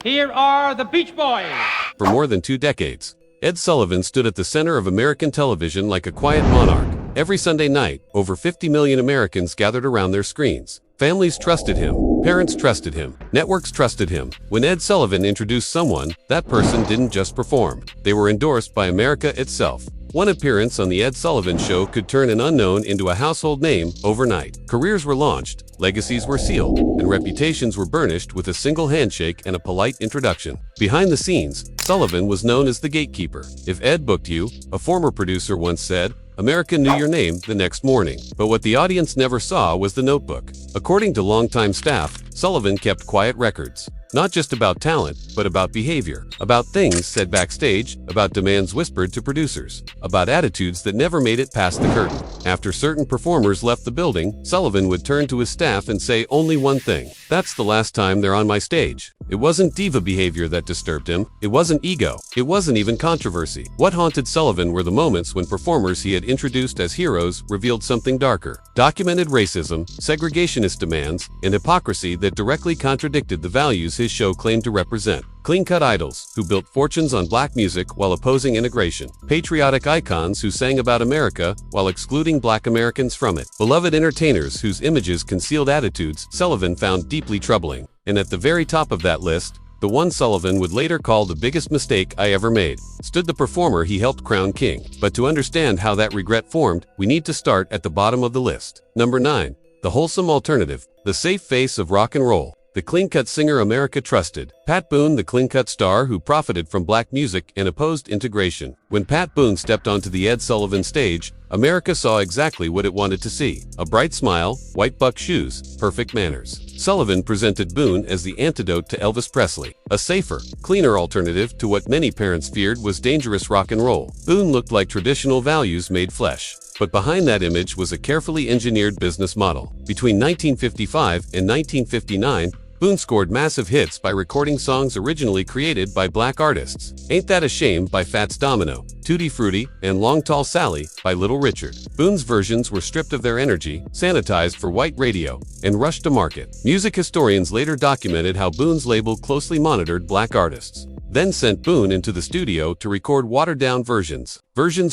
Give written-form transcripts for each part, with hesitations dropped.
Here are the Beach Boys. For more than 2 decades, Ed Sullivan stood at the center of American television like a quiet monarch. Every Sunday night, over 50 million Americans gathered around their screens. Families trusted him, parents trusted him, networks trusted him. When Ed Sullivan introduced someone, that person didn't just perform. They were endorsed by America itself. One appearance on The Ed Sullivan Show could turn an unknown into a household name overnight. Careers were launched, legacies were sealed, and reputations were burnished with a single handshake and a polite introduction. Behind the scenes, Sullivan was known as the gatekeeper. If Ed booked you, a former producer once said, America knew your name the next morning. But what the audience never saw was the notebook. According to longtime staff, Sullivan kept quiet records. Not just about talent, but about behavior. About things said backstage, about demands whispered to producers, about attitudes that never made it past the curtain. After certain performers left the building, Sullivan would turn to his staff and say only one thing: "That's the last time they're on my stage." It wasn't diva behavior that disturbed him. It wasn't ego. It wasn't even controversy. What haunted Sullivan were the moments when performers he had introduced as heroes revealed something darker. Documented racism, segregationist demands, and hypocrisy that directly contradicted the values his show claimed to represent. Clean-cut idols who built fortunes on black music while opposing integration. Patriotic icons who sang about America while excluding black Americans from it. Beloved entertainers whose images concealed attitudes Sullivan found deeply troubling. And at the very top of that list, the one Sullivan would later call the biggest mistake I ever made, stood the performer he helped crown king. But to understand how that regret formed, we need to start at the bottom of the list. Number 9. The wholesome alternative. The safe face of rock and roll. The clean-cut singer America trusted. Pat Boone, the clean-cut star who profited from black music and opposed integration. When Pat Boone stepped onto the Ed Sullivan stage, America saw exactly what it wanted to see. A bright smile, white buck shoes, perfect manners. Sullivan presented Boone as the antidote to Elvis Presley, a safer, cleaner alternative to what many parents feared was dangerous rock and roll. Boone looked like traditional values made flesh. But behind that image was a carefully engineered business model. Between 1955 and 1959, Boone scored massive hits by recording songs originally created by black artists. Ain't That a Shame by Fats Domino, Tutti Frutti, and Long Tall Sally by Little Richard. Boone's versions were stripped of their energy, sanitized for white radio, and rushed to market. Music historians later documented how Boone's label closely monitored black artists, then sent Boone into the studio to record watered-down versions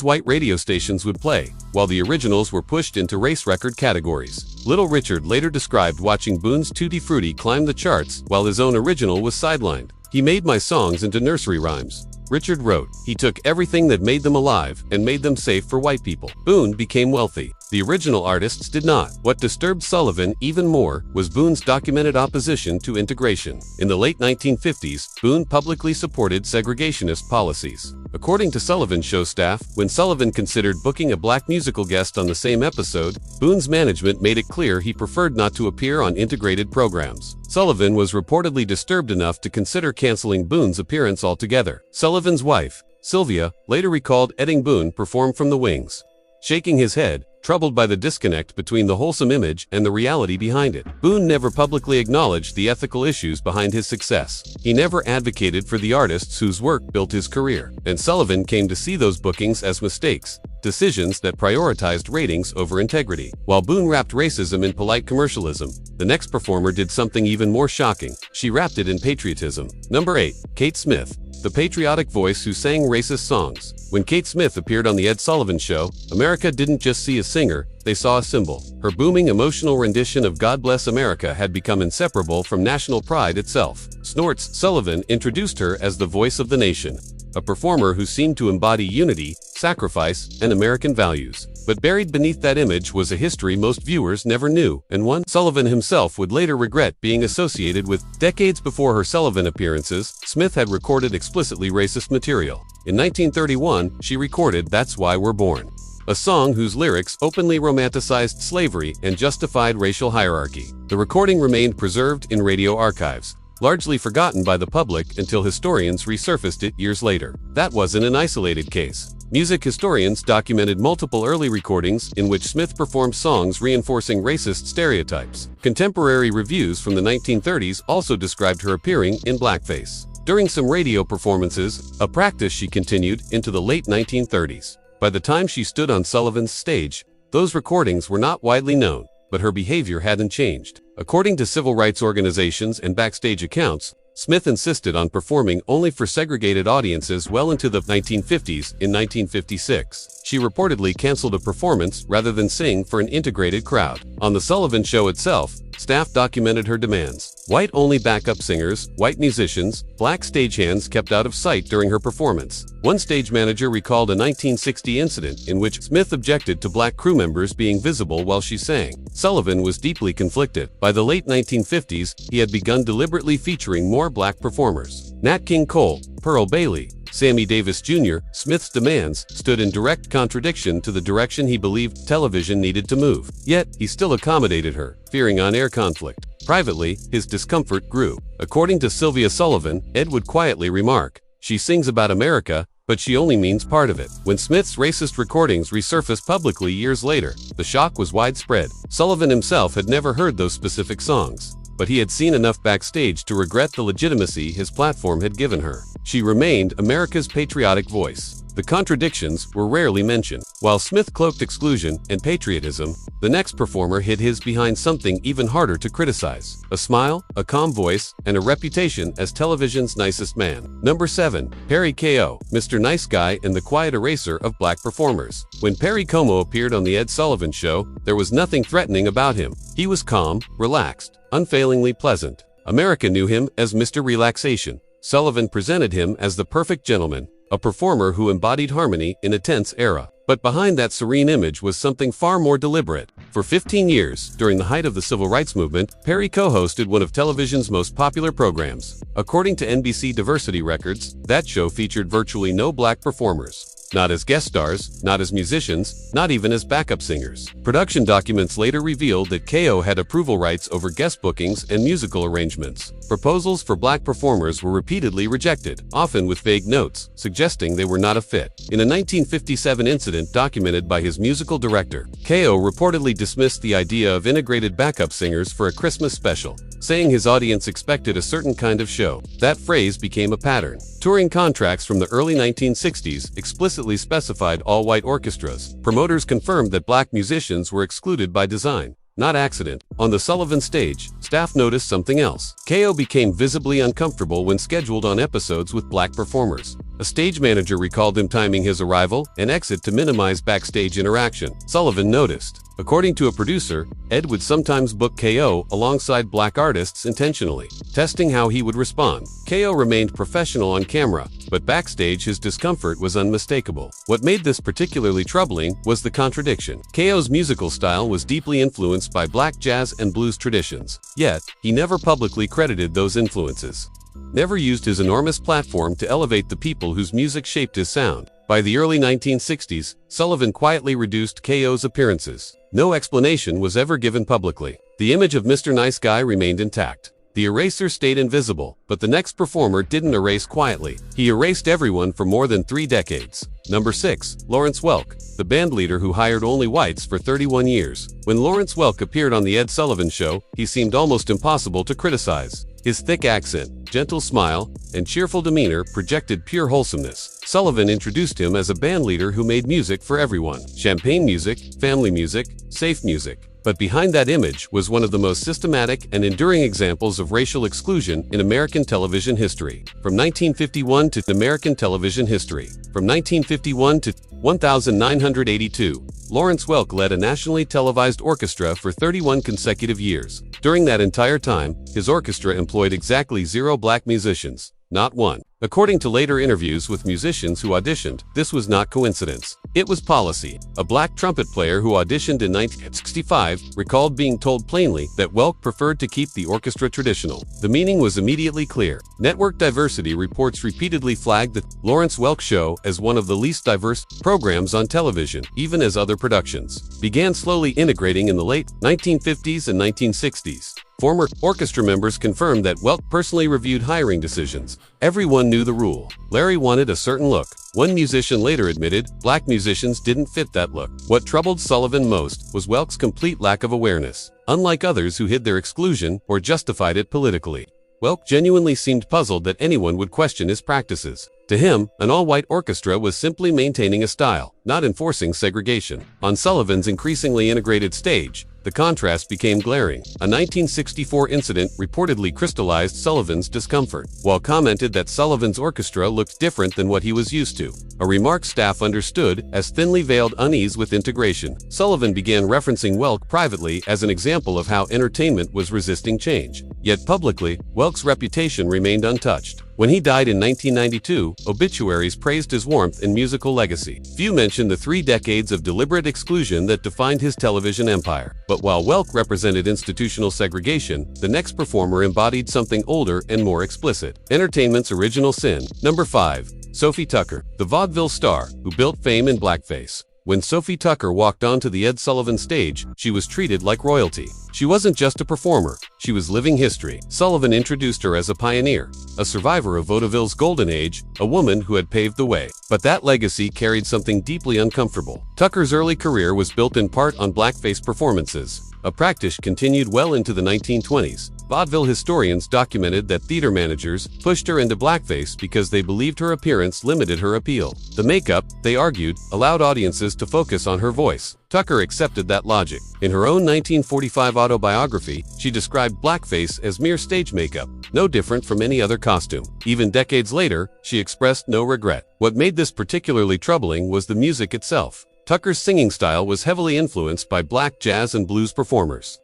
white radio stations would play, while the originals were pushed into race record categories. Little Richard later described watching Boone's Tutti Frutti climb the charts while his own original was sidelined. "He made my songs into nursery rhymes," Richard wrote. "He took everything that made them alive and made them safe for white people." Boone became wealthy. The original artists did not. What disturbed Sullivan even more was Boone's documented opposition to integration. In the late 1950s, Boone publicly supported segregationist policies. According to Sullivan show staff, when Sullivan considered booking a black musical guest on the same episode, Boone's management made it clear he preferred not to appear on integrated programs. Sullivan was reportedly disturbed enough to consider canceling Boone's appearance altogether. Sullivan's wife, Sylvia, later recalled Edding Boone perform from the wings, shaking his head, troubled by the disconnect between the wholesome image and the reality behind it. Boone never publicly acknowledged the ethical issues behind his success. He never advocated for the artists whose work built his career. And Sullivan came to see those bookings as mistakes, decisions that prioritized ratings over integrity. While Boone wrapped racism in polite commercialism, the next performer did something even more shocking. She wrapped it in patriotism. Number 8. Kate Smith, the patriotic voice who sang racist songs. When Kate Smith appeared on The Ed Sullivan Show, America didn't just see a singer, they saw a symbol. Her booming emotional rendition of God Bless America had become inseparable from national pride itself. Snorts Sullivan introduced her as the voice of the nation, a performer who seemed to embody unity, sacrifice, and American values. But buried beneath that image was a history most viewers never knew, and one Sullivan himself would later regret being associated with. Decades before her Sullivan appearances, Smith had recorded explicitly racist material. In 1931, she recorded That's Why We're Born, a song whose lyrics openly romanticized slavery and justified racial hierarchy. The recording remained preserved in radio archives, largely forgotten by the public until historians resurfaced it years later. That wasn't an isolated case. Music historians documented multiple early recordings in which Smith performed songs reinforcing racist stereotypes. Contemporary reviews from the 1930s also described her appearing in blackface during some radio performances, a practice she continued into the late 1930s. By the time she stood on Sullivan's stage, those recordings were not widely known, but her behavior hadn't changed. According to civil rights organizations and backstage accounts, Smith insisted on performing only for segregated audiences well into the 1950s. In 1956, she reportedly canceled a performance rather than sing for an integrated crowd. On The Sullivan Show itself, staff documented her demands. White-only backup singers, white musicians, black stagehands kept out of sight during her performance. One stage manager recalled a 1960 incident in which Smith objected to black crew members being visible while she sang. Sullivan was deeply conflicted. By the late 1950s, he had begun deliberately featuring more black performers. Nat King Cole, Pearl Bailey, Sammy Davis Jr., Smith's demands stood in direct contradiction to the direction he believed television needed to move. Yet, he still accommodated her, fearing on-air conflict. Privately, his discomfort grew. According to Sylvia Sullivan, Ed would quietly remark, "She sings about America, but she only means part of it." When Smith's racist recordings resurfaced publicly years later, the shock was widespread. Sullivan himself had never heard those specific songs, but he had seen enough backstage to regret the legitimacy his platform had given her. She remained America's patriotic voice. The contradictions were rarely mentioned. While Smith cloaked exclusion and patriotism, the next performer hid his behind something even harder to criticize: a smile, a calm voice, and a reputation as television's nicest man. Number 7. Perry Ko, Mr. Nice Guy and the quiet eraser of black performers. When Perry Como appeared on The Ed Sullivan Show, there was nothing threatening about him. He was calm, relaxed, unfailingly pleasant. America knew him as Mr. Relaxation. Sullivan presented him as the perfect gentleman, a performer who embodied harmony in a tense era. But behind that serene image was something far more deliberate. For 15 years, during the height of the civil rights movement, Perry co-hosted one of television's most popular programs. According to NBC Diversity Records, that show featured virtually no black performers. Not as guest stars, not as musicians, not even as backup singers. Production documents later revealed that Ko had approval rights over guest bookings and musical arrangements. Proposals for black performers were repeatedly rejected, often with vague notes, suggesting they were not a fit. In a 1957 incident documented by his musical director, Ko reportedly dismissed the idea of integrated backup singers for a Christmas special, saying his audience expected a certain kind of show. That phrase became a pattern. Touring contracts from the early 1960s explicitly specified all-white orchestras. Promoters confirmed that black musicians were excluded by design, not accident. On the Sullivan stage, staff noticed something else. Ko became visibly uncomfortable when scheduled on episodes with black performers. A stage manager recalled him timing his arrival and exit to minimize backstage interaction. Sullivan noticed. According to a producer, Ed would sometimes book Ko alongside black artists intentionally, testing how he would respond. Ko remained professional on camera, but backstage his discomfort was unmistakable. What made this particularly troubling was the contradiction. Ko's musical style was deeply influenced by black jazz and blues traditions, yet he never publicly credited those influences. Never used his enormous platform to elevate the people whose music shaped his sound. By the early 1960s, Sullivan quietly reduced Ko's appearances. No explanation was ever given publicly. The image of Mr. Nice Guy remained intact. The eraser stayed invisible, but the next performer didn't erase quietly. He erased everyone for more than 3 decades. Number 6. Lawrence Welk, the bandleader who hired only whites for 31 years. When Lawrence Welk appeared on The Ed Sullivan Show, he seemed almost impossible to criticize. His thick accent, gentle smile, and cheerful demeanor projected pure wholesomeness. Sullivan introduced him as a bandleader who made music for everyone. Champagne music, family music, safe music. But behind that image was one of the most systematic and enduring examples of racial exclusion in American television history. From 1951 to American television history. From 1951 to 1982, Lawrence Welk led a nationally televised orchestra for 31 consecutive years. During that entire time, his orchestra employed exactly 0 black musicians, not one. According to later interviews with musicians who auditioned, this was not coincidence. It was policy. A black trumpet player who auditioned in 1965 recalled being told plainly that Welk preferred to keep the orchestra traditional. The meaning was immediately clear. Network diversity reports repeatedly flagged the Lawrence Welk Show as one of the least diverse programs on television, even as other productions began slowly integrating in the late 1950s and 1960s. Former orchestra members confirmed that Welk personally reviewed hiring decisions. Everyone knew the rule. Larry wanted a certain look. One musician later admitted black musicians didn't fit that look. What troubled Sullivan most was Welk's complete lack of awareness. Unlike others who hid their exclusion or justified it politically, Welk genuinely seemed puzzled that anyone would question his practices. To him, an all-white orchestra was simply maintaining a style, not enforcing segregation. On Sullivan's increasingly integrated stage, the contrast became glaring. A 1964 incident reportedly crystallized Sullivan's discomfort. Walt commented that Sullivan's orchestra looked different than what he was used to, a remark staff understood as thinly veiled unease with integration. Sullivan began referencing Welk privately as an example of how entertainment was resisting change. Yet publicly, Welk's reputation remained untouched. When he died in 1992, obituaries praised his warmth and musical legacy. Few mentioned the 3 decades of deliberate exclusion that defined his television empire. But while Welk represented institutional segregation, the next performer embodied something older and more explicit: entertainment's original sin. Number 5. Sophie Tucker, the vaudeville star who built fame in blackface. When Sophie Tucker walked onto the Ed Sullivan stage, she was treated like royalty. She wasn't just a performer, she was living history. Sullivan introduced her as a pioneer, a survivor of vaudeville's golden age, a woman who had paved the way. But that legacy carried something deeply uncomfortable. Tucker's early career was built in part on blackface performances, a practice continued well into the 1920s. Vaudeville historians documented that theater managers pushed her into blackface because they believed her appearance limited her appeal. The makeup, they argued, allowed audiences to focus on her voice. Tucker accepted that logic. In her own 1945 autobiography, she described blackface as mere stage makeup, no different from any other costume. Even decades later, she expressed no regret. What made this particularly troubling was the music itself. Tucker's singing style was heavily influenced by black jazz and blues performers.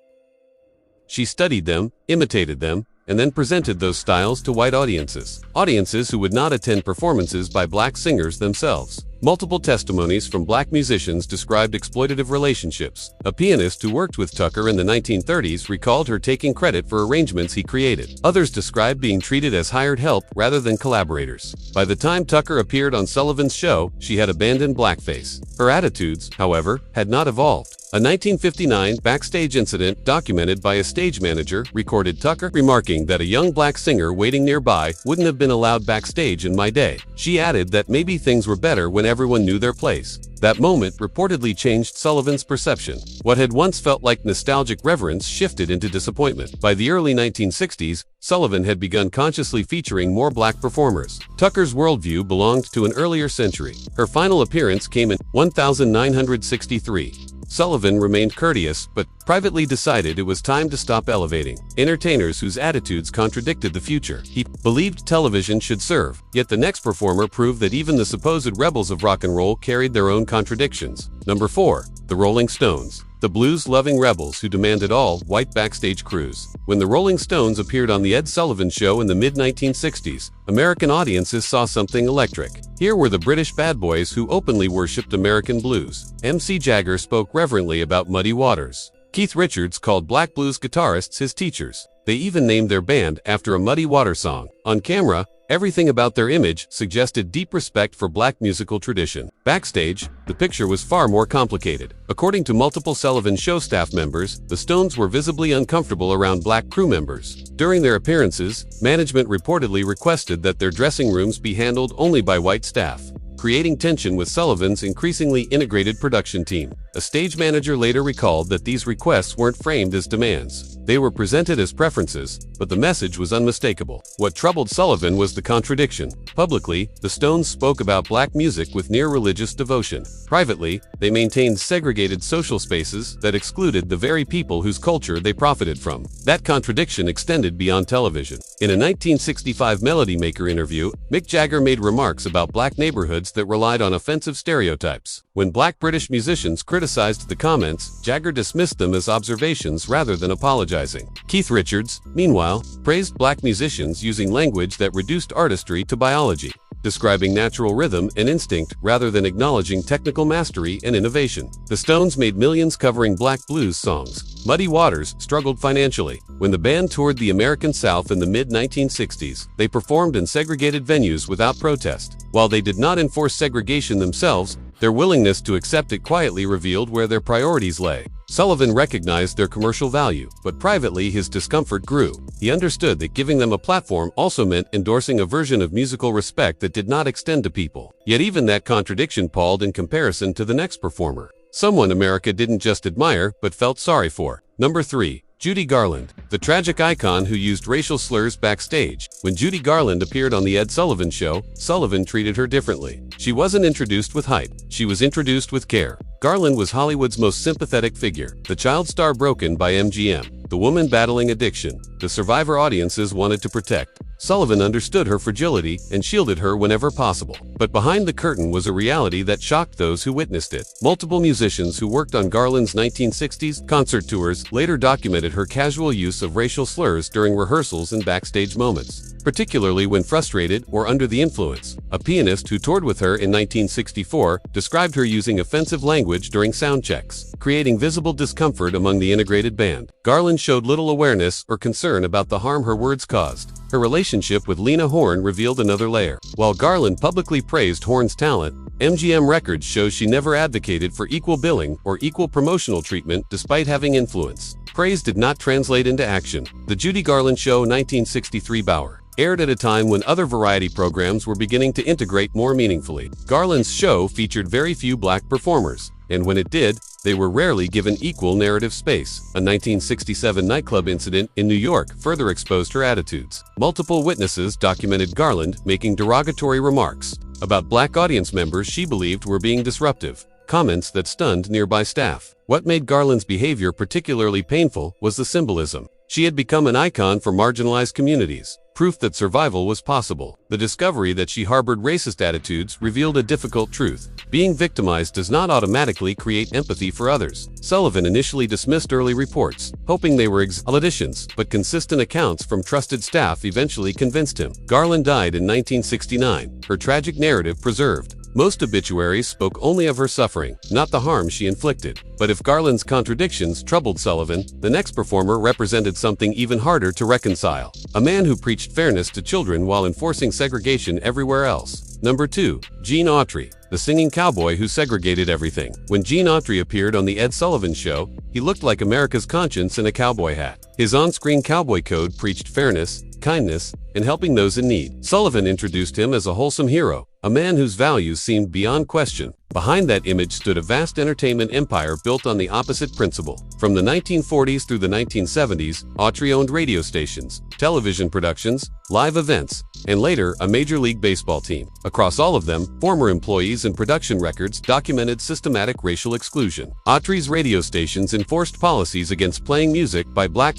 She studied them, imitated them, and then presented those styles to white audiences who would not attend performances by black singers themselves. Multiple testimonies from black musicians described exploitative relationships. A pianist who worked with Tucker in the 1930s recalled her taking credit for arrangements he created. Others described being treated as hired help rather than collaborators. By the time Tucker appeared on Sullivan's show, she had abandoned blackface. Her attitudes, however, had not evolved. A 1959 backstage incident documented by a stage manager recorded Tucker remarking that a young black singer waiting nearby wouldn't have been allowed backstage in my day. She added that maybe things were better when everyone knew their place. That moment reportedly changed Sullivan's perception. What had once felt like nostalgic reverence shifted into disappointment. By the early 1960s, Sullivan had begun consciously featuring more black performers. Tucker's worldview belonged to an earlier century. Her final appearance came in 1963. Sullivan remained courteous, but privately decided it was time to stop elevating entertainers whose attitudes contradicted the future he believed television should serve. Yet the next performer proved that even the supposed rebels of rock and roll carried their own contradictions. Number 4. The Rolling Stones, the blues-loving rebels who demanded all-white backstage crews. When the Rolling Stones appeared on The Ed Sullivan Show in the mid-1960s, American audiences saw something electric. Here were the British bad boys who openly worshipped American blues. MC Jagger spoke reverently about Muddy Waters. Keith Richards called black blues guitarists his teachers. They even named their band after a Muddy Waters song. On camera, everything about their image suggested deep respect for black musical tradition. Backstage, the picture was far more complicated. According to multiple Sullivan show staff members, the Stones were visibly uncomfortable around black crew members. During their appearances, management reportedly requested that their dressing rooms be handled only by white staff, creating tension with Sullivan's increasingly integrated production team. A stage manager later recalled that these requests weren't framed as demands. They were presented as preferences, but the message was unmistakable. What troubled Sullivan was the contradiction. Publicly, the Stones spoke about black music with near-religious devotion. Privately, they maintained segregated social spaces that excluded the very people whose culture they profited from. That contradiction extended beyond television. In a 1965 Melody Maker interview, Mick Jagger made remarks about black neighborhoods that relied on offensive stereotypes. When black British musicians criticized the comments, Jagger dismissed them as observations rather than apologizing. Keith Richards, meanwhile, praised black musicians using language that reduced artistry to biology, describing natural rhythm and instinct rather than acknowledging technical mastery and innovation. The Stones made millions covering black blues songs. Muddy Waters struggled financially. When the band toured the American South in the mid-1960s, they performed in segregated venues without protest. While they did not enforce segregation themselves, their willingness to accept it quietly revealed where their priorities lay. Sullivan recognized their commercial value, but privately his discomfort grew. He understood that giving them a platform also meant endorsing a version of musical respect that did not extend to people. Yet even that contradiction palled in comparison to the next performer, someone America didn't just admire but felt sorry for. Number 3. Judy Garland, the tragic icon who used racial slurs backstage. When Judy Garland appeared on The Ed Sullivan Show, Sullivan treated her differently. She wasn't introduced with hype. She was introduced with care. Garland was Hollywood's most sympathetic figure, the child star broken by MGM, the woman battling addiction, the survivor audiences wanted to protect. Sullivan understood her fragility and shielded her whenever possible. But behind the curtain was a reality that shocked those who witnessed it. Multiple musicians who worked on Garland's 1960s concert tours later documented her casual use of racial slurs during rehearsals and backstage moments, particularly when frustrated or under the influence. A pianist who toured with her in 1964 described her using offensive language during sound checks, creating visible discomfort among the integrated band. Garland showed little awareness or concern about the harm her words caused. Her relationship with Lena Horne revealed another layer. While Garland publicly praised Horne's talent, MGM Records shows she never advocated for equal billing or equal promotional treatment despite having influence. Praise did not translate into action. The Judy Garland Show 1963 Bauer aired at a time when other variety programs were beginning to integrate more meaningfully. Garland's show featured very few black performers, and when it did, they were rarely given equal narrative space. A 1967 nightclub incident in New York further exposed her attitudes. Multiple witnesses documented Garland making derogatory remarks about black audience members she believed were being disruptive, comments that stunned nearby staff. What made Garland's behavior particularly painful was the symbolism. She had become an icon for marginalized communities, proof that survival was possible. The discovery that she harbored racist attitudes revealed a difficult truth. Being victimized does not automatically create empathy for others. Sullivan initially dismissed early reports, hoping they were auditions, but consistent accounts from trusted staff eventually convinced him. Garland died in 1969, her tragic narrative preserved. Most obituaries spoke only of her suffering, not the harm she inflicted. But if Garland's contradictions troubled Sullivan, the next performer represented something even harder to reconcile. A man who preached fairness to children while enforcing segregation everywhere else. Number 2. Gene Autry, the singing cowboy who segregated everything. When Gene Autry appeared on The Ed Sullivan Show, he looked like America's conscience in a cowboy hat. His on-screen cowboy code preached fairness, kindness, and helping those in need. Sullivan introduced him as a wholesome hero, a man whose values seemed beyond question. Behind that image stood a vast entertainment empire built on the opposite principle. From the 1940s through the 1970s, Autry owned radio stations, television productions, live events, and later a Major League Baseball team. Across all of them, former employees and production records documented systematic racial exclusion. Autry's radio stations enforced policies against playing music by black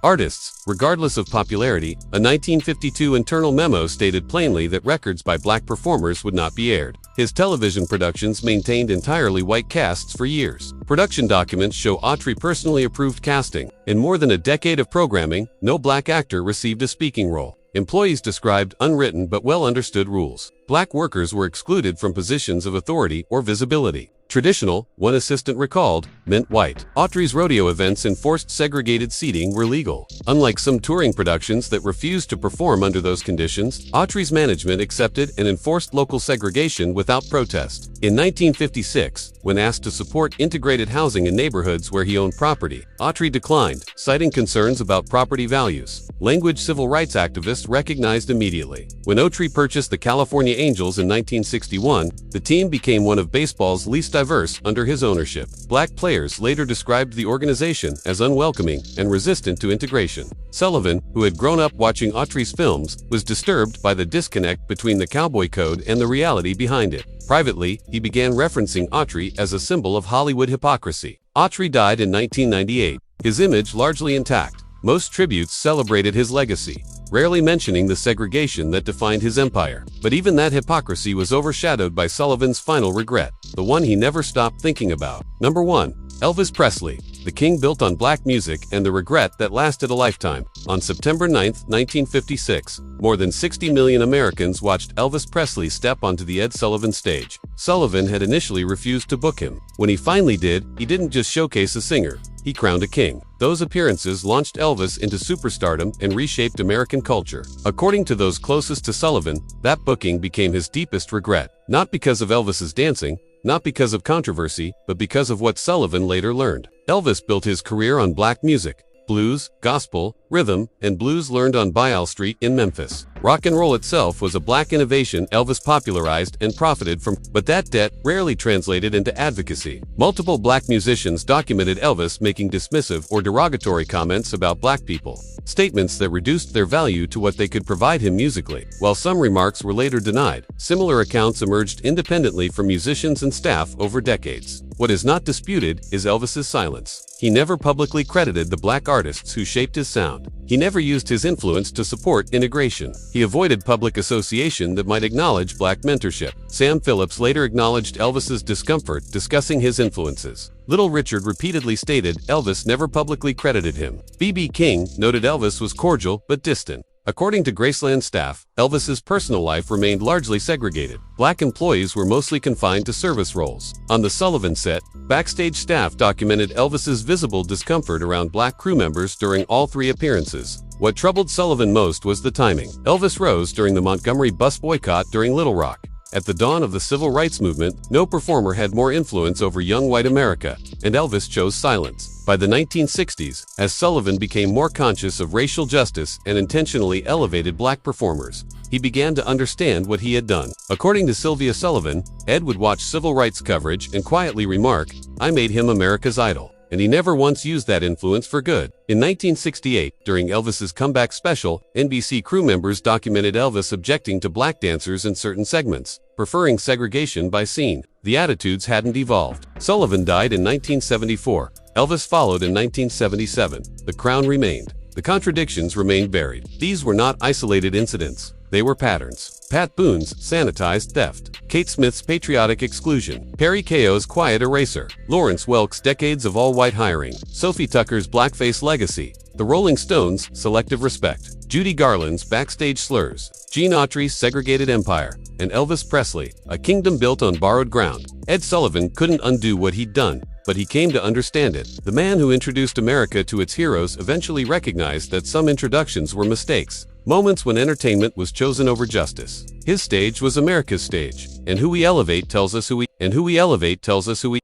artists, regardless of popularity. A 1952 internal memo stated plainly that records by black performers would not be aired. His television productions maintained entirely white casts for years. Production documents show Autry personally approved casting. In more than a decade of programming, no black actor received a speaking role. Employees described unwritten but well-understood rules. Black workers were excluded from positions of authority or visibility. Traditional, one assistant recalled, meant white. Autry's rodeo events enforced segregated seating were legal. Unlike some touring productions that refused to perform under those conditions, Autry's management accepted and enforced local segregation without protest. In 1956, when asked to support integrated housing in neighborhoods where he owned property, Autry declined, citing concerns about property values. Language civil rights activists recognized immediately. When Autry purchased the California Angels in 1961, the team became one of baseball's least diverse under his ownership. Black players later described the organization as unwelcoming and resistant to integration. Sullivan, who had grown up watching Autry's films, was disturbed by the disconnect between the cowboy code and the reality behind it. Privately, he began referencing Autry as a symbol of Hollywood hypocrisy. Autry died in 1998, his image largely intact. Most tributes celebrated his legacy, rarely mentioning the segregation that defined his empire. But even that hypocrisy was overshadowed by Sullivan's final regret, the one he never stopped thinking about. Number 1. Elvis Presley, the king built on black music and the regret that lasted a lifetime. On September 9, 1956, more than 60 million Americans watched Elvis Presley step onto the Ed Sullivan stage. Sullivan had initially refused to book him. When he finally did, he didn't just showcase a singer, he crowned a king. Those appearances launched Elvis into superstardom and reshaped American culture. According to those closest to Sullivan, that booking became his deepest regret. Not because of Elvis's dancing, not because of controversy, but because of what Sullivan later learned. Elvis built his career on black music, blues, gospel, rhythm, and blues learned on Bayal Street in Memphis. Rock and roll itself was a black innovation Elvis popularized and profited from, but that debt rarely translated into advocacy. Multiple black musicians documented Elvis making dismissive or derogatory comments about black people, statements that reduced their value to what they could provide him musically. While some remarks were later denied, similar accounts emerged independently from musicians and staff over decades. What is not disputed is Elvis's silence. He never publicly credited the black artists who shaped his sound. He never used his influence to support integration. He avoided public association that might acknowledge black mentorship. Sam Phillips later acknowledged Elvis's discomfort discussing his influences. Little Richard repeatedly stated Elvis never publicly credited him. B.B. King noted Elvis was cordial but distant. According to Graceland staff, Elvis's personal life remained largely segregated. Black employees were mostly confined to service roles. On the Sullivan set, backstage staff documented Elvis's visible discomfort around black crew members during all 3 appearances. What troubled Sullivan most was the timing. Elvis rose during the Montgomery bus boycott during Little Rock. At the dawn of the civil rights movement, no performer had more influence over young white America, and Elvis chose silence. By the 1960s, as Sullivan became more conscious of racial justice and intentionally elevated black performers, he began to understand what he had done. According to Sylvia Sullivan, Ed would watch civil rights coverage and quietly remark, "I made him America's idol." And he never once used that influence for good. In 1968, during Elvis's comeback special, NBC crew members documented Elvis objecting to black dancers in certain segments, preferring segregation by scene. The attitudes hadn't evolved. Sullivan died in 1974. Elvis followed in 1977. The crown remained. The contradictions remained buried. These were not isolated incidents. They were patterns. Pat Boone's sanitized theft, Kate Smith's patriotic exclusion, Perry Keogh's quiet eraser, Lawrence Welk's decades of all-white hiring, Sophie Tucker's blackface legacy, the Rolling Stones' selective respect, Judy Garland's backstage slurs, Gene Autry's segregated empire, and Elvis Presley, a kingdom built on borrowed ground. Ed Sullivan couldn't undo what he'd done, but he came to understand it. The man who introduced America to its heroes eventually recognized that some introductions were mistakes, moments when entertainment was chosen over justice. His stage was America's stage, and who we elevate tells us who we